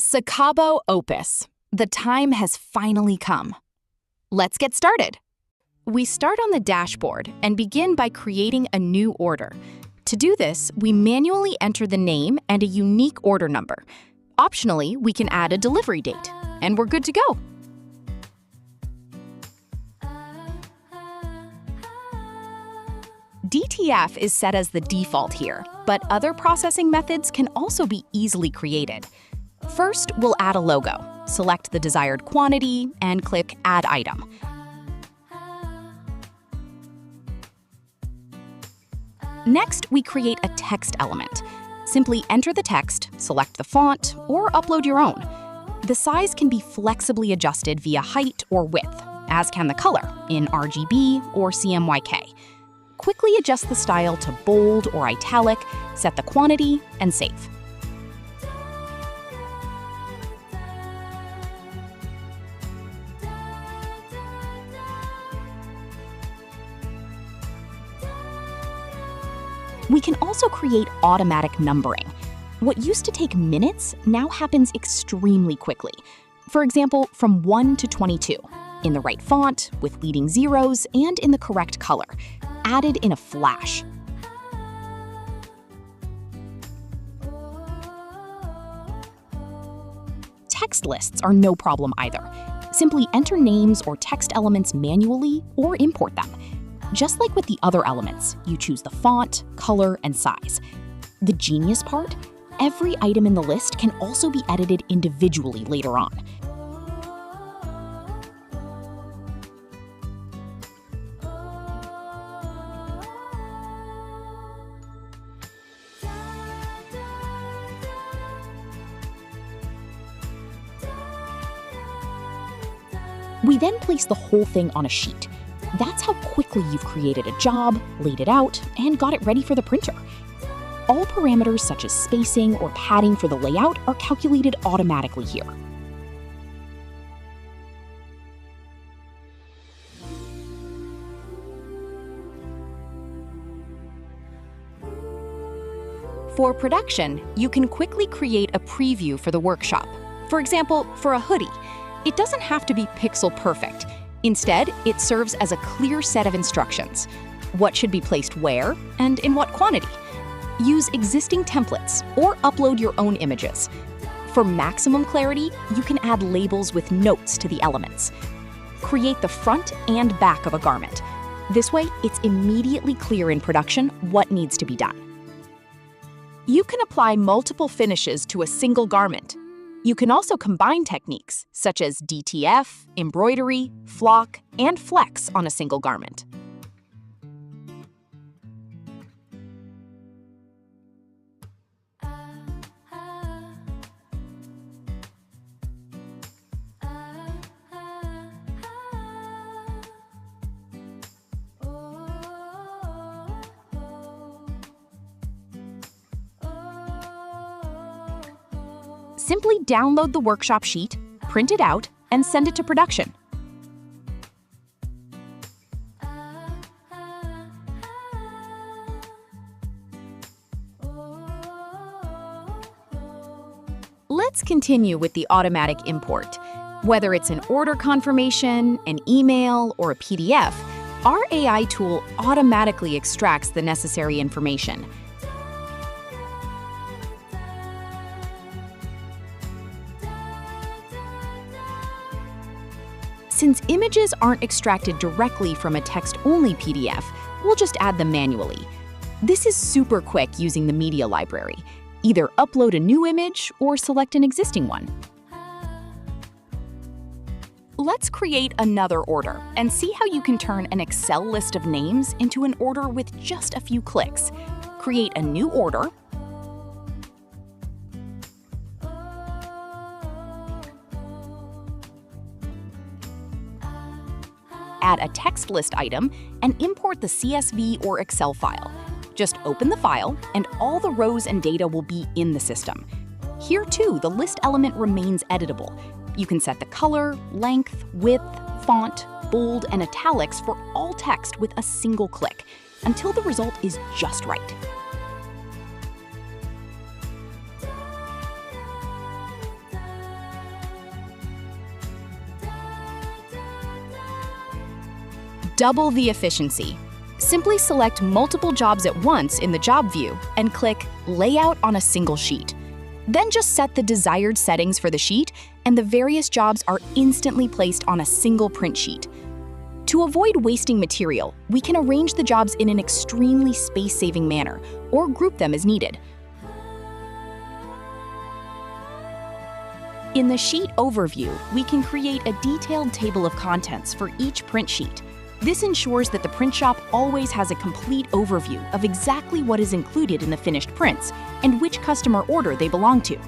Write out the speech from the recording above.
Secabo Opus. The time has finally come. Let's get started. We start on the dashboard and begin by creating a new order. To do this, we manually enter the name and a unique order number. Optionally, we can add a delivery date, and we're good to go. DTF is set as the default here, but other processing methods can also be easily created. First, we'll add a logo. Select the desired quantity and click Add Item. Next, we create a text element. Simply enter the text, select the font, or upload your own. The size can be flexibly adjusted via height or width, as can the color in RGB or CMYK. Quickly adjust the style to bold or italic, set the quantity, and save. We can also create automatic numbering. What used to take minutes now happens extremely quickly. For example, from 1 to 22, in the right font, with leading zeros, and in the correct color, added in a flash. Text lists are no problem either. Simply enter names or text elements manually or import them. Just like with the other elements, you choose the font, color, and size. The genius part? Every item in the list can also be edited individually later on. We then place the whole thing on a sheet. That's how quickly you've created a job, laid it out, and got it ready for the printer. All parameters such as spacing or padding for the layout are calculated automatically here. For production, you can quickly create a preview for the workshop. For example, for a hoodie, it doesn't have to be pixel perfect. Instead, it serves as a clear set of instructions. What should be placed where and in what quantity. Use existing templates or upload your own images. For maximum clarity, you can add labels with notes to the elements. Create the front and back of a garment. This way, it's immediately clear in production what needs to be done. You can apply multiple finishes to a single garment. You can also combine techniques such as DTF, embroidery, flock, and flex on a single garment. Simply download the workshop sheet, print it out, and send it to production. Let's continue with the automatic import. Whether it's an order confirmation, an email, or a PDF, our AI tool automatically extracts the necessary information. Since images aren't extracted directly from a text-only PDF, we'll just add them manually. This is super quick using the media library. Either upload a new image or select an existing one. Let's create another order and see how you can turn an Excel list of names into an order with just a few clicks. Create a new order. Add a text list item, and import the CSV or Excel file. Just open the file, and all the rows and data will be in the system. Here too, the list element remains editable. You can set the color, length, width, font, bold, and italics for all text with a single click, until the result is just right. double the efficiency. Simply select multiple jobs at once in the job view and click Layout on a single sheet. Then just set the desired settings for the sheet, and the various jobs are instantly placed on a single print sheet. To avoid wasting material, we can arrange the jobs in an extremely space-saving manner or group them as needed. In the sheet overview, we can create a detailed table of contents for each print sheet. This ensures that the print shop always has a complete overview of exactly what is included in the finished prints and which customer order they belong to.